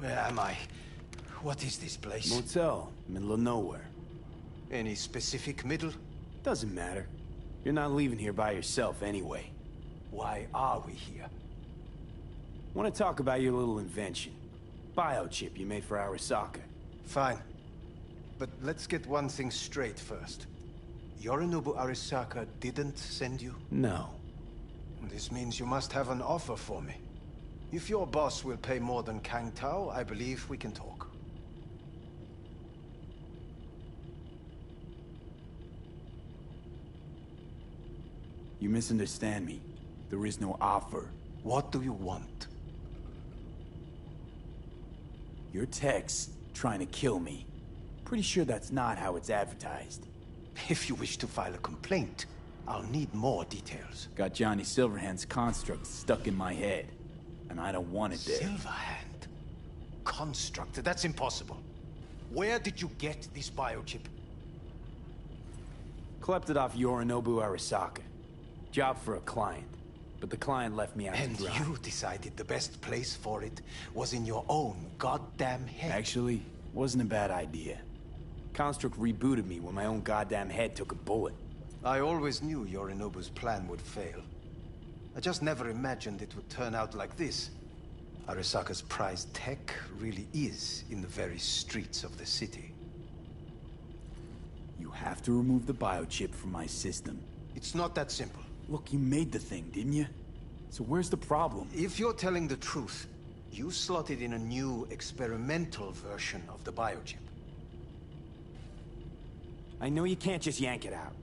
Where am I? What is this place? Motel, middle of nowhere. Any specific middle? Doesn't matter. You're not leaving here by yourself anyway. Why are we here? Want to talk about your little invention. Biochip you made for Arasaka. Fine. But let's get one thing straight first. Yorinobu Arasaka didn't send you? No. This means you must have an offer for me. If your boss will pay more than Kang Tao, I believe we can talk. You misunderstand me. There is no offer. What do you want? Your text trying to kill me. Pretty sure that's not how it's advertised. If you wish to file a complaint, I'll need more details. Got Johnny Silverhand's construct stuck in my head, and I don't want it there. Silverhand? Construct? That's impossible. Where did you get this biochip? Klept it off Yorinobu Arasaka. Job for a client, but the client left me out to And dry. you decided the best place for it was in your own goddamn head. Actually, wasn't a bad idea. Construct rebooted me when my own goddamn head took a bullet. I always knew Yorinobu's plan would fail. I just never imagined it would turn out like this. Arasaka's prized tech really is in the very streets of the city. You have to remove the biochip from my system. It's not that simple. Look, you made the thing, didn't you? So where's the problem? If you're telling the truth, you slotted in a new experimental version of the biochip. I know you can't just yank it out.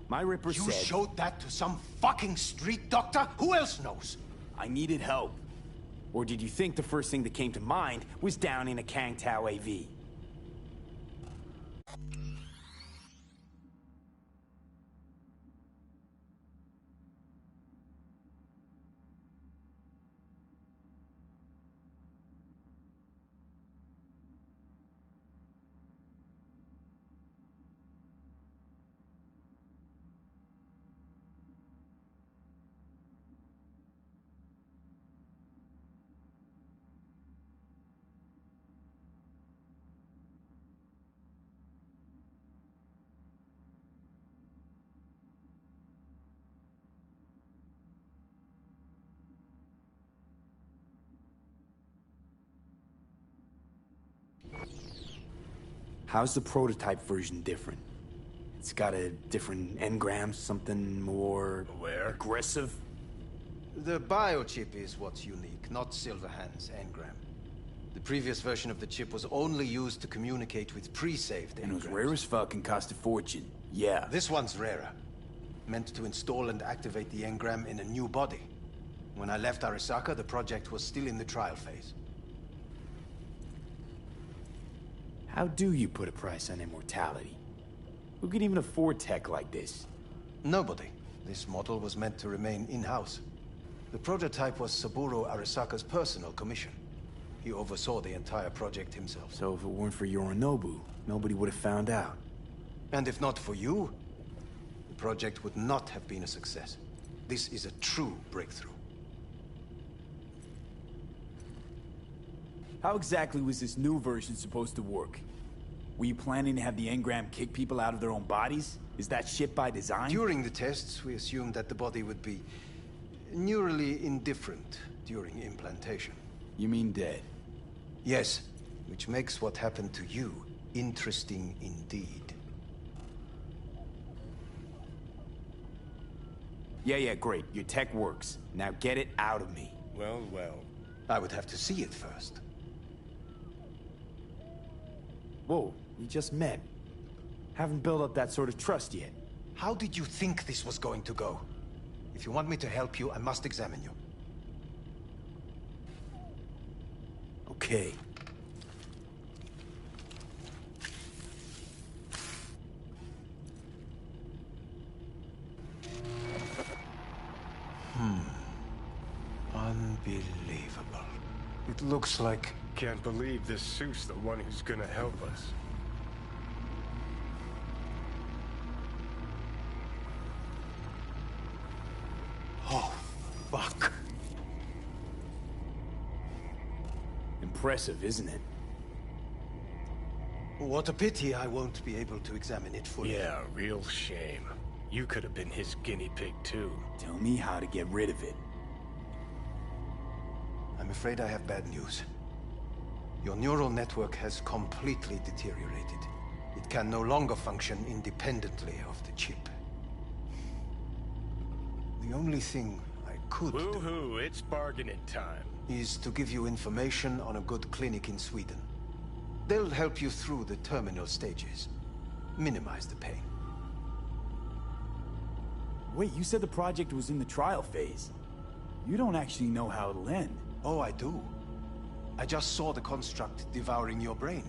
My Ripper You said... showed that to some fucking street doctor? Who else knows? I needed help. Or did you think the first thing that came to mind was down in a Kang Tao AV? How's the prototype version different? It's got a different engram, something more... aggressive? The biochip is what's unique, not Silverhand's engram. The previous version of the chip was only used to communicate with pre-saved engrams. And it was rare as fuck and cost a fortune. Yeah. This one's rarer. Meant to install and activate the engram in a new body. When I left Arasaka, the project was still in the trial phase. How do you put a price on immortality? Who can even afford tech like this? Nobody. This model was meant to remain in-house. The prototype was Saburo Arasaka's personal commission. He oversaw the entire project himself. So if it weren't for Yorinobu, nobody would have found out. And if not for you, the project would not have been a success. This is a true breakthrough. How exactly was this new version supposed to work? Were you planning to have the engram kick people out of their own bodies? Is that shit by design? During the tests, we assumed that the body would be neurally indifferent during implantation. You mean dead? Yes, which makes what happened to you interesting indeed. Yeah, great. Your tech works. Now get it out of me. Well. I would have to see it first. Whoa, we just met. Haven't built up that sort of trust yet. How did you think this was going to go? If you want me to help you, I must examine you. Okay. Unbelievable. It looks like... Can't believe this suit's the one who's gonna help us. Oh, fuck. impressive, isn't it? What a pity I won't be able to examine it fully. Yeah, real shame. You could have been his guinea pig, too. Tell me how to get rid of it. I'm afraid I have bad news. Your neural network has completely deteriorated. It can no longer function independently of the chip. The only thing I could do Woo-hoo, it's bargaining time. is to give you information on a good clinic in Sweden. They'll help you through the terminal stages. Minimize the pain. Wait, you said the project was in the trial phase. You don't actually know how it'll end. Oh, I do. I just saw the construct devouring your brain.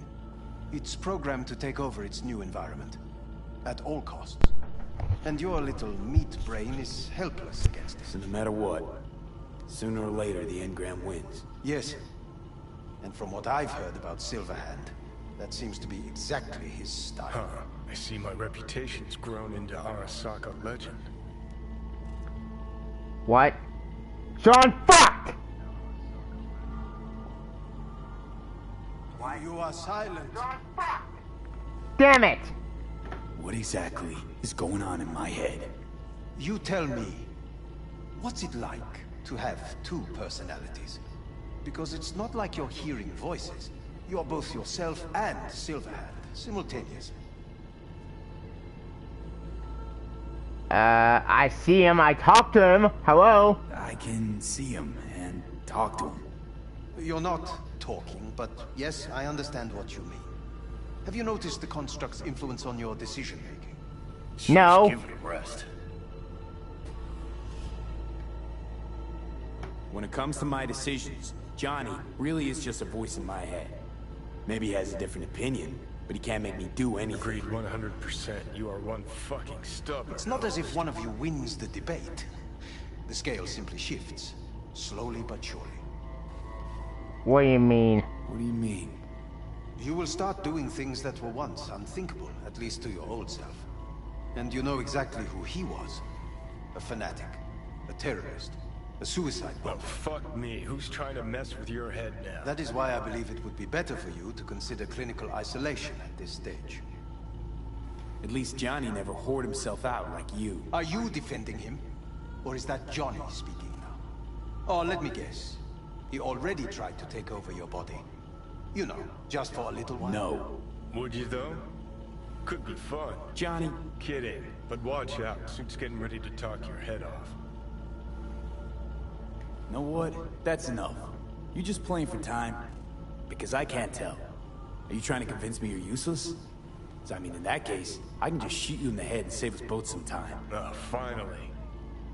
It's programmed to take over its new environment. At all costs. And your little meat brain is helpless against it. So no matter what, sooner or later the engram wins. Yes. And from what I've heard about Silverhand, that seems to be exactly his style. Huh. I see my reputation's grown into Arasaka legend. What? Sean, fuck! Why you are silent? Damn it! What exactly is going on in my head? You tell me, what's it like to have two personalities? Because it's not like you're hearing voices. You're both yourself and Silverhand, simultaneously. I see him, I talk to him. Hello? I can see him and talk to him. You're not talking, but yes, I understand what you mean. Have you noticed the construct's influence on your decision-making? No. Give it a rest. When it comes to my decisions, Johnny really is just a voice in my head. Maybe he has a different opinion, but he can't make me do anything. Agreed 100%. You are one fucking stubborn. It's not as if one of you wins the debate. The scale simply shifts, slowly but surely. What do you mean? What do you mean? You will start doing things that were once unthinkable, at least to your old self. And you know exactly who he was. A fanatic, a terrorist, a suicide Well, bomber. fuck me. Who's trying to mess with your head now? That is why I believe it would be better for you to consider clinical isolation at this stage. At least Johnny never whored himself out like you. Are you defending him? Or is that Johnny speaking now? Oh, let me guess. He already tried to take over your body. You know, just for a little while. No. Would you, though? Could be fun. Johnny, Kidding. But watch out. Suit's getting ready to talk your head off. know what? That's enough. You just playing for time? Because I can't tell. Are you trying to convince me you're useless? 'Cause I mean, in that case, I can just shoot you in the head and save us both some time. Oh, finally.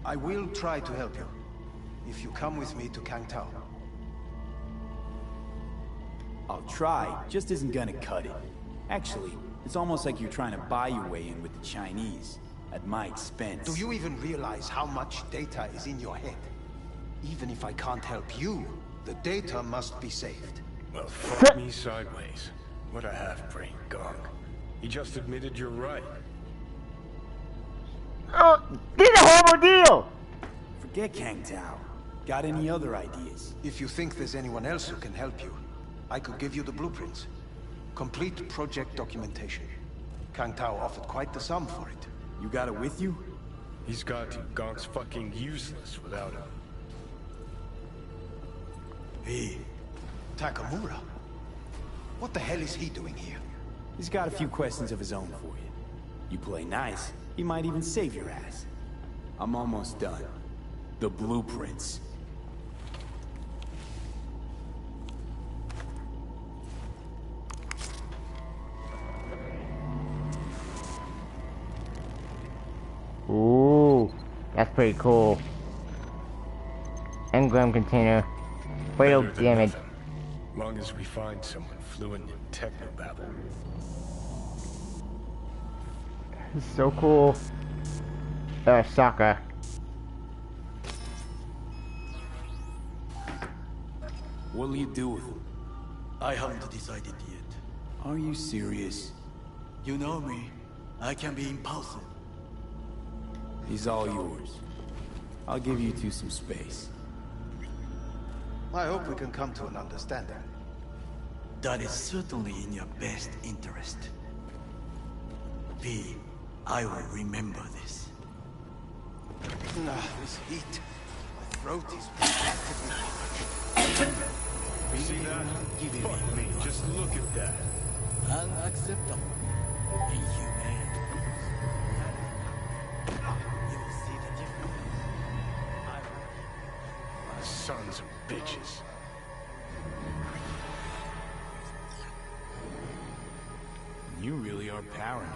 I will try to help you. If you come with me to Kangtao. I'll try, just isn't gonna cut it. Actually, it's almost like you're trying to buy your way in with the Chinese, at my expense. Do you even realize how much data is in your head? Even if I can't help you, the data must be saved. Well, fuck me sideways. What a half-brain gong. He just admitted you're right. Oh, this is a horrible deal! Forget Kang Tao. Got any other ideas? If you think there's anyone else who can help you, I could give you the blueprints. Complete project documentation. Kangtao offered quite the sum for it. You got it with you? He's got to. Gong's fucking useless without him. Hey, Takamura. What the hell is he doing here? He's got a few questions of his own for you. You play nice, he might even save your ass. I'm almost done. The blueprints. Ooh, that's pretty cool. Engram container. Fatal Better than damage. nothing. Long as we find someone fluent in technobabble. This is so cool. Soccer. What'll you do with him? I haven't decided yet. Are you serious? You know me. I can be impulsive. He's all yours. I'll give you two some space. I hope we can come to an understanding. That is certainly in your best interest. V, I will remember this. This heat. My throat is... See that? Fuck me, just look at that. Unacceptable. Inhumane. You will see the difference. Sons of bitches. You really are paranoid.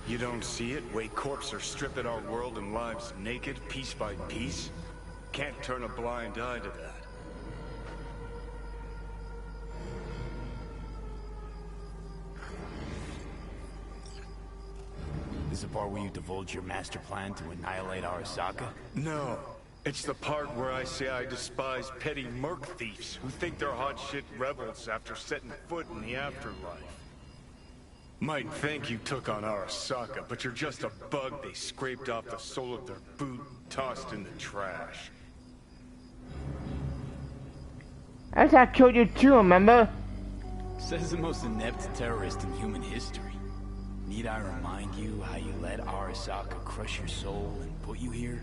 You don't see it? Way corpses are stripping our world and lives naked, piece by piece? Can't turn a blind eye to that. This is the part where you divulge your master plan to annihilate Arasaka? No. It's the part where I say I despise petty merc thieves who think they're hot shit rebels after setting foot in the afterlife. Might think you took on Arasaka, but you're just a bug they scraped off the sole of their boot and tossed in the trash. I thought I killed you too, remember? Says the most inept terrorist in human history. Need I remind you how you let Arasaka crush your soul and put you here?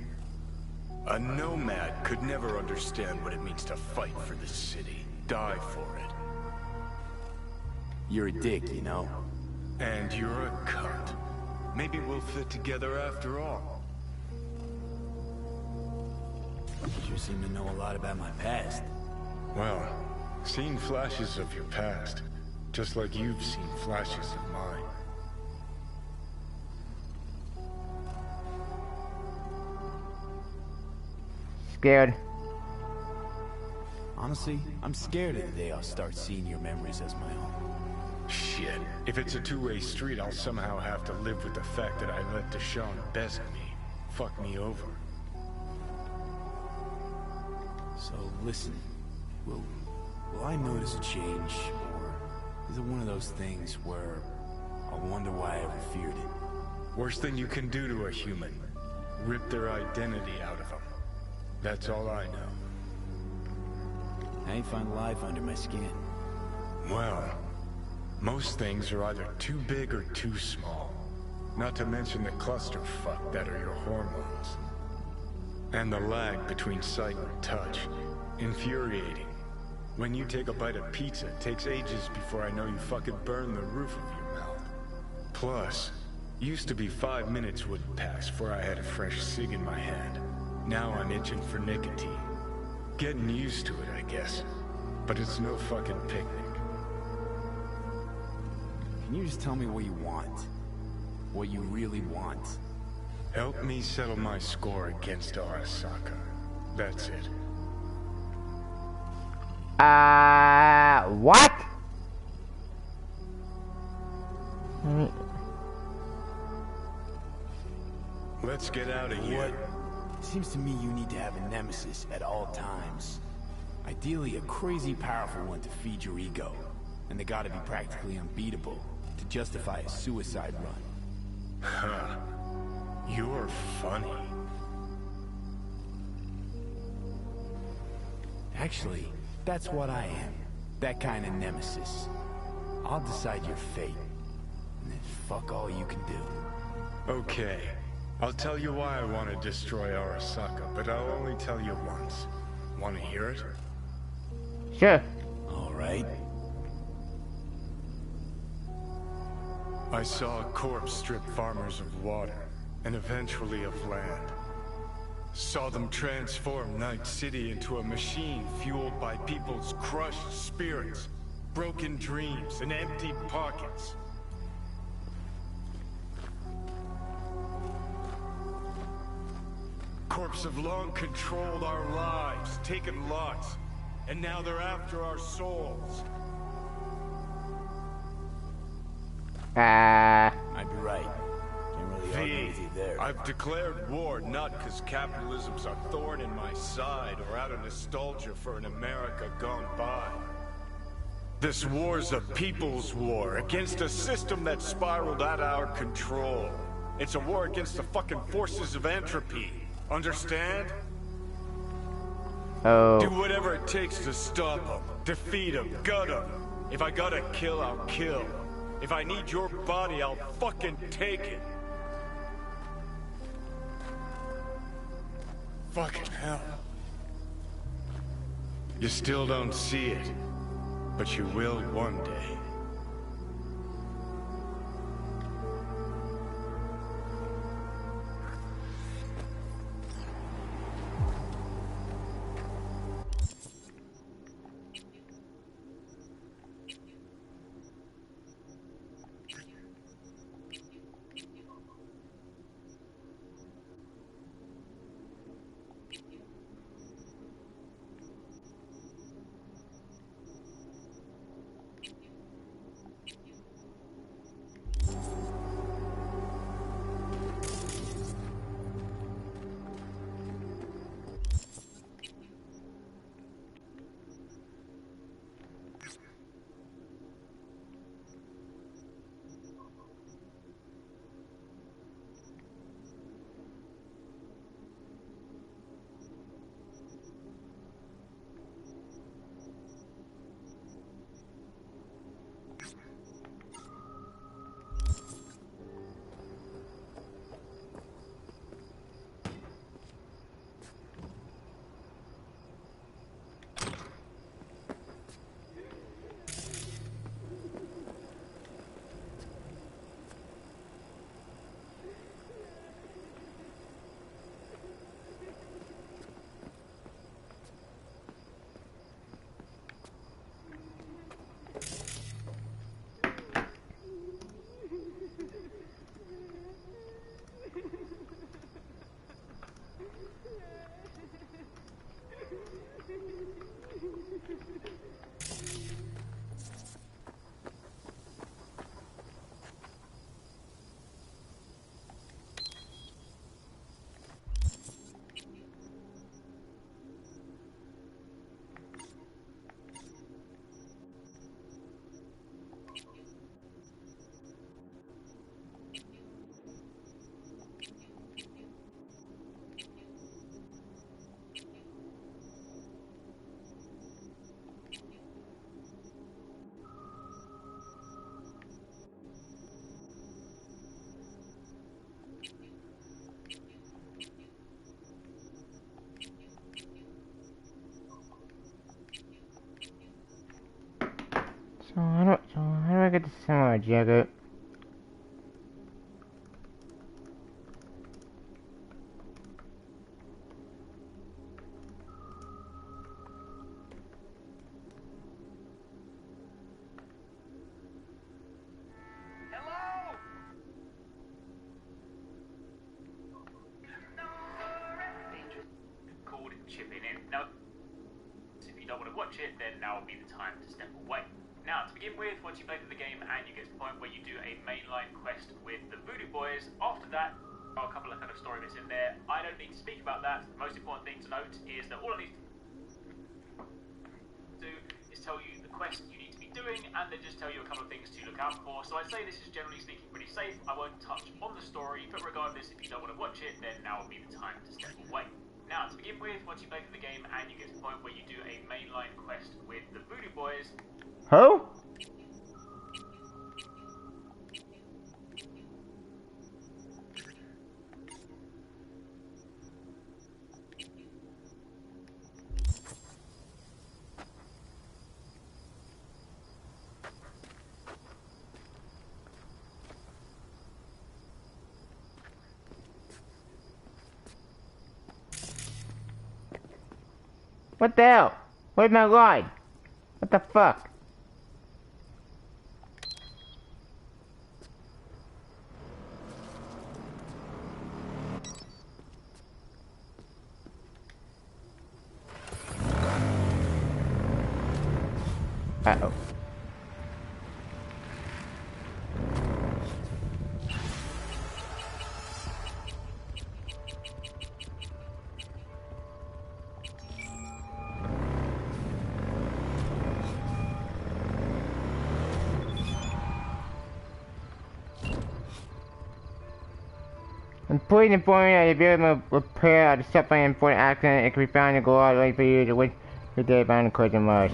A nomad could never understand what it means to fight for the city, die for it. You're a dick, you know. And you're a cunt. Maybe we'll fit together after all. You seem to know a lot about my past. Well, seen flashes of your past, just like you've seen flashes of mine. Scared. Honestly, I'm scared of the day I'll start seeing your memories as my own. Shit. If it's a two-way street, I'll somehow have to live with the fact that I let Deshaun best me. Fuck me over. So listen, will I notice a change, or is it one of those things where I'll wonder why I ever feared it? Worst thing you can do to a human. Rip their identity out of them. That's all I know. How you find life under my skin? Well, most things are either too big or too small. Not to mention the clusterfuck that are your hormones. And the lag between sight and touch. Infuriating. When you take a bite of pizza, it takes ages before I know you fucking burn the roof of your mouth. Plus, used to be 5 minutes wouldn't pass before I had a fresh cig in my hand. Now I'm itching for nicotine. Getting used to it, I guess. But it's no fucking picnic. Can you just tell me what you want? What you really want? Help me settle my score against Arasaka. That's it. What? Let's get out of here. Seems to me you need to have a nemesis at all times. Ideally, a crazy powerful one to feed your ego. And they gotta be practically unbeatable to justify a suicide run. Huh. You're funny. Actually, that's what I am. That kind of nemesis. I'll decide your fate. And then fuck all you can do. Okay. I'll tell you why I want to destroy Arasaka, but I'll only tell you once. Want to hear it? Sure. All right. I saw a corpse strip farmers of water, and eventually of land. Saw them transform Night City into a machine fueled by people's crushed spirits, broken dreams, and empty pockets. Corps have long controlled our lives, taken lots, and now they're after our souls. I'd be right. Can't really argue with you there. I've declared war not because capitalism's a thorn in my side or out of nostalgia for an America gone by. This war's a people's war against a system that spiraled out of our control. It's a war against the fucking forces of entropy. Understand? Oh. Do whatever it takes to stop them, defeat them, gut them. If I gotta kill, I'll kill. If I need your body, I'll fucking take it. Fucking hell. You still don't see it, but you will one day. So how do I get the samurai jacket? Called chipping in. Now, if you don't want to watch it, then now will be the time to step away. Now, to begin with, once you've played the game and you get to the point where you do a mainline quest with the Voodoo Boys, after that, there are a couple of kind of story bits in there. I don't need to speak about that. The most important thing to note is that all I need to do is tell you the quest you need to be doing, and then just tell you a couple of things to look out for. So I'd say this is generally speaking pretty safe. I won't touch on the story, but regardless, if you don't want to watch it, then now will be the time to step away. Now, to begin with, once you play through the game and you get to the point where you do a mainline quest with the Voodoo Boys... Who? What the hell? Where's my ride? What the fuck? Uh-oh. Please inform me that if you're able to repair the suffering important accident, it can be found in the garage waiting for you to wait your day behind the curtain wires.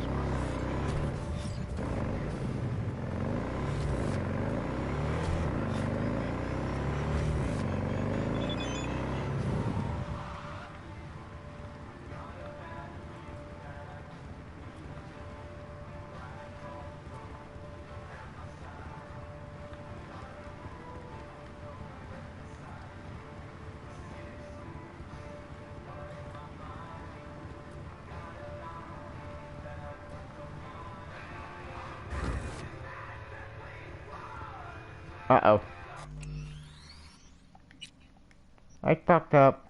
Uh-oh. I fucked up.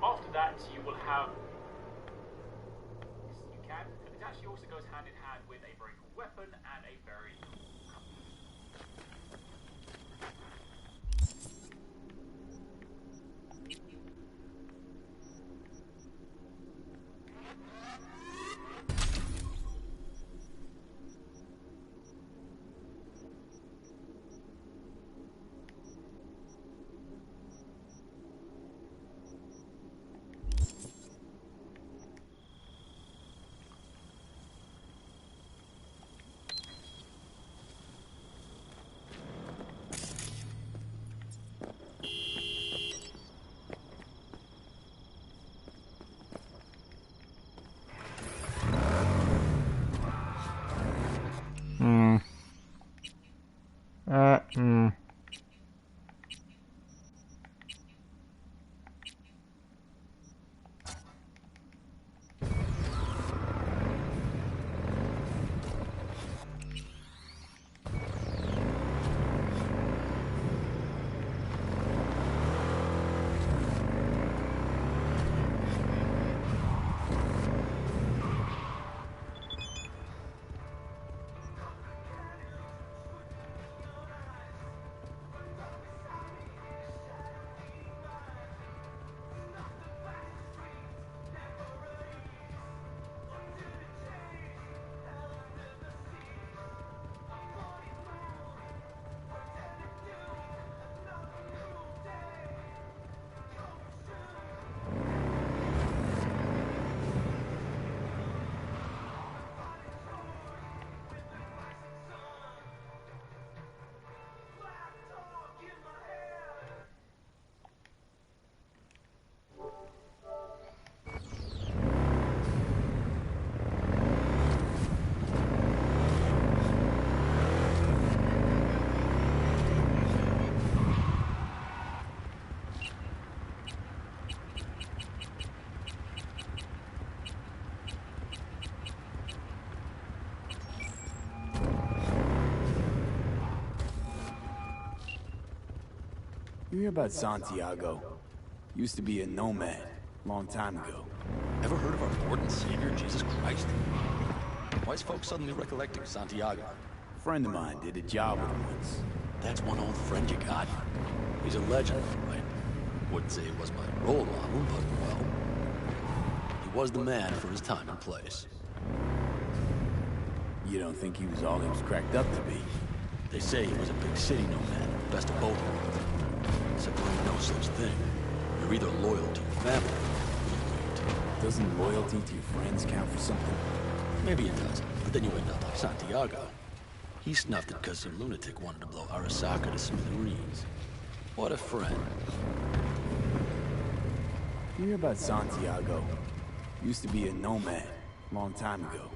After that, you will have... Yes, you can. But it actually also goes hand in hand with a very cool weapon and a very cool... You hear about Santiago? Used to be a nomad, long time ago. Ever heard of our Lord and Savior, Jesus Christ? Why is folks suddenly recollecting Santiago? A friend of mine did a job with him once. That's one old friend you got. He's a legend, right? Wouldn't say he was my role model, but, well, he was the man for his time and place. You don't think he was all he was cracked up to be? They say he was a big city nomad, best of both worlds. Except there ain't no such thing. You're either loyal to your family, or you ain't. Doesn't loyalty to your friends count for something? Maybe it does, but then you ain't not like Santiago. He snuffed it because some lunatic wanted to blow Arasaka to smithereens. What a friend. You hear about Santiago? Used to be a nomad, long time ago.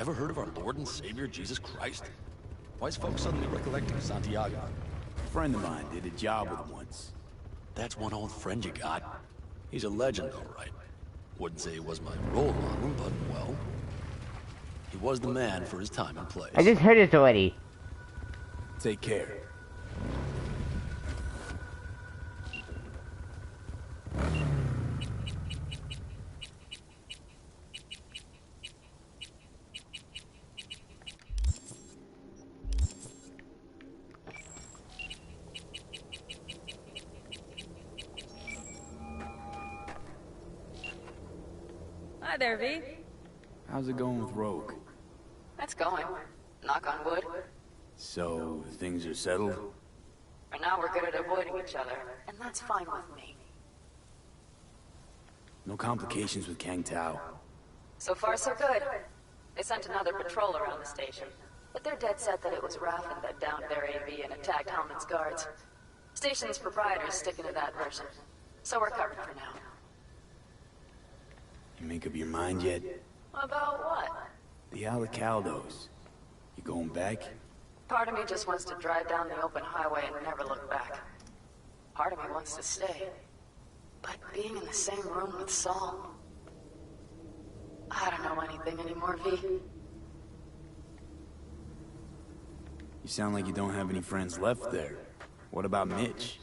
Ever heard of our Lord and Savior, Jesus Christ? Why is folks suddenly recollecting Santiago? A friend of mine did a job with him once. That's one old friend you got. He's a legend, all right. Wouldn't say he was my role model, but, well, he was the man for his time and place. I just heard this already. Take care. Hi there, V. How's it going with Rogue? It's going. Knock on wood. So, things are settled? For now, we're good at avoiding each other, and that's fine with me. No complications with Kang Tao. So far, so good. They sent another patrol around the station, but they're dead set that it was Raffen that downed their AV and attacked Helmet's guards. Station's proprietor's sticking to that version, so we're covered for now. You make up your mind yet? About what? The Alacaldos. You going back? Part of me just wants to drive down the open highway and never look back. Part of me wants to stay. But being in the same room with Saul... I don't know anything anymore, V. You sound like you don't have any friends left there. What about Mitch?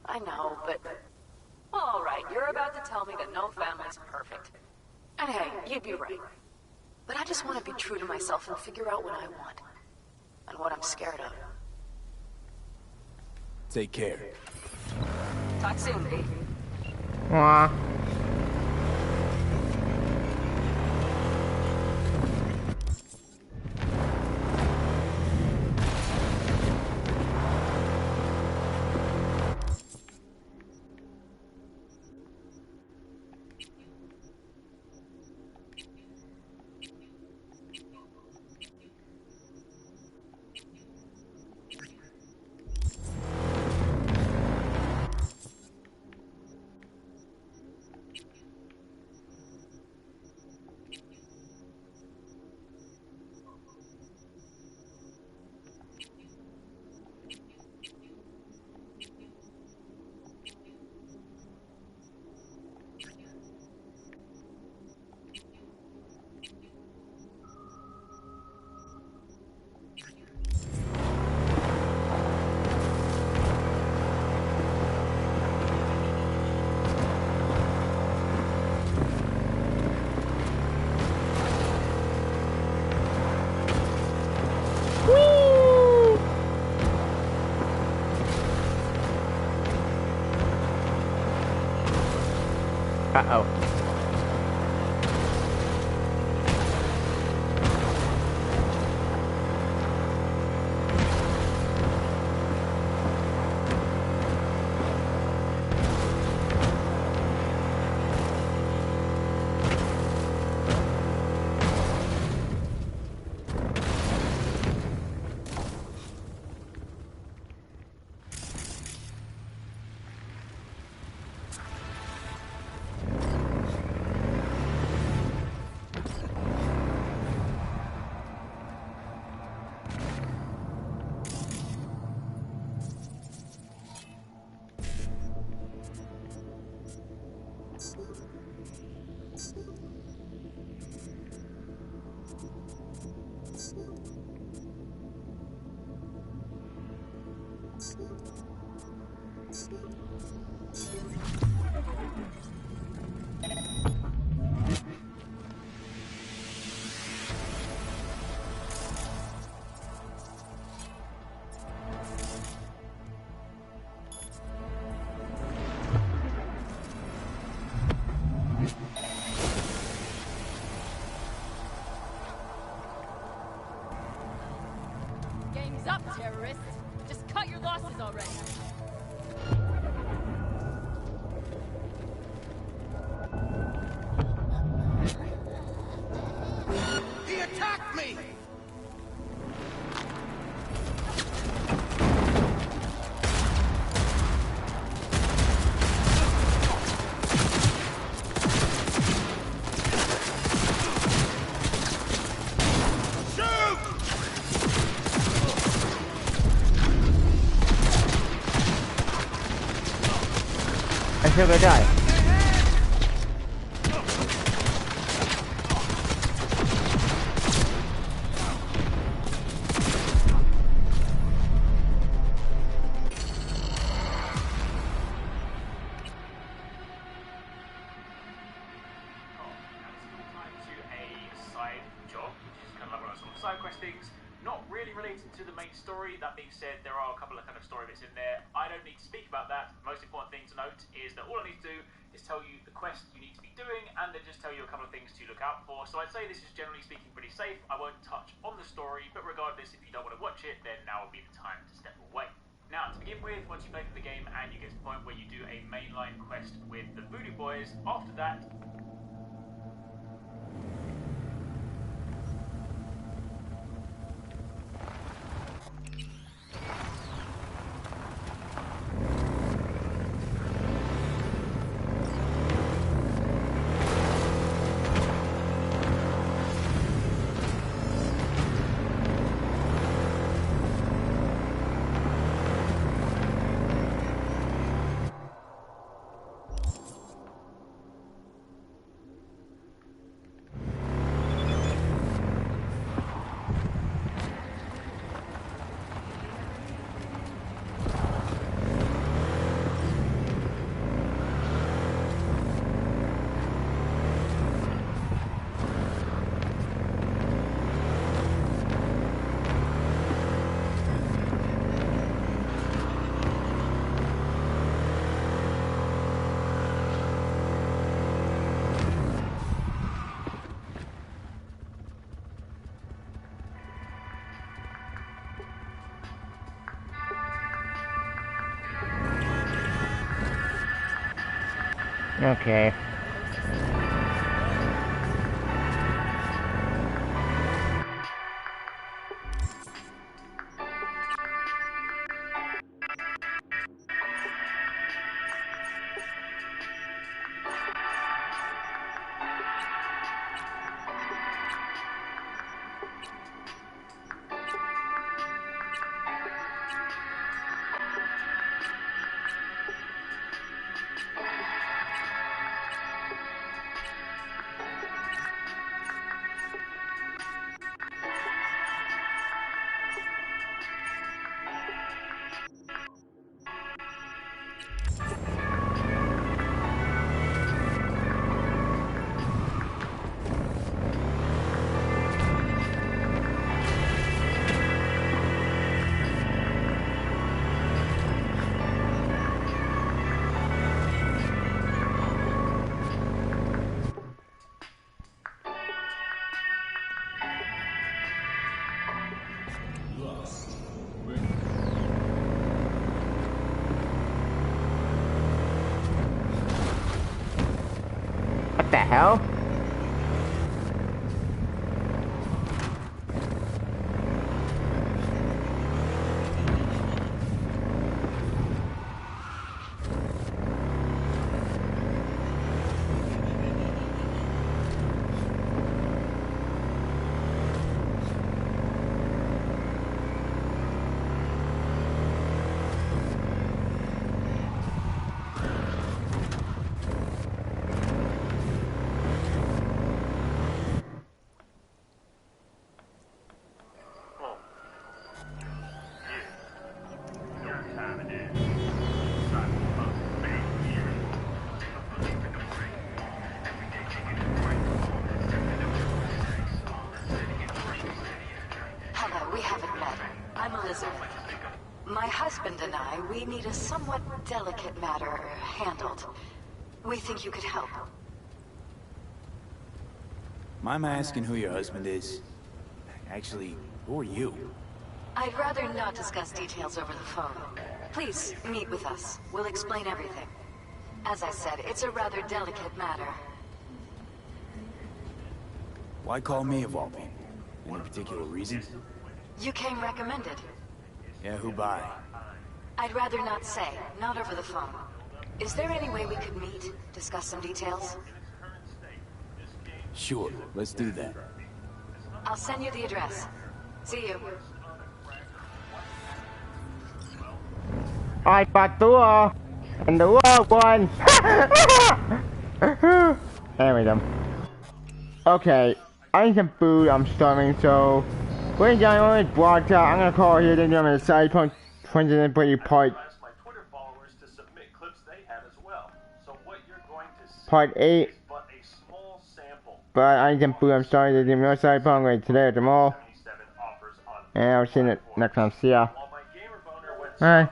I know, but... All right, you're about to tell me that no family's perfect. And hey, you'd be right. But I just want to be true to myself and figure out what I want. And what I'm scared of. Take care. Talk soon, V. Aw. Uh-oh. Game's up, terrorists. Just cut your losses already. He attacked me! I feel gonna die. Side quest things, not really related to the main story. That being said, there are a couple of kind of story bits in there. I don't need to speak about that. The most important thing to note is that all I need to do is tell you the quest you need to be doing, and then just tell you a couple of things to look out for. So I'd say this is generally speaking pretty safe. I won't touch on the story, but regardless, if you don't want to watch it, then now will be the time to step away. Now, to begin with, once you play through the game and you get to the point where you do a mainline quest with the Voodoo Boys, after that, Okay. What the hell? Hello, we haven't met. I'm Elizabeth. My husband and I, we need a somewhat delicate matter handled. We think you could help. Mind my asking who your husband is? Actually, who are you? I'd rather not discuss details over the phone. Please, meet with us. We'll explain everything. As I said, it's a rather delicate matter. Why call me of all people? Any particular reason? You came recommended. Yeah, who by? I'd rather not say, not over the phone. Is there any way we could meet, discuss some details? Sure, let's do that. I'll send you the address. See you. I got door and the wrong one. There we go. Okay, I need some food. I'm starving, so when I was blocked out, I'm gonna call here. Then I'm in the Cyberpunk 2020 part 8. But I need some food. I'm sorry to do more Cyberpunk right today or tomorrow. And I'll see you next time. See ya. Bye.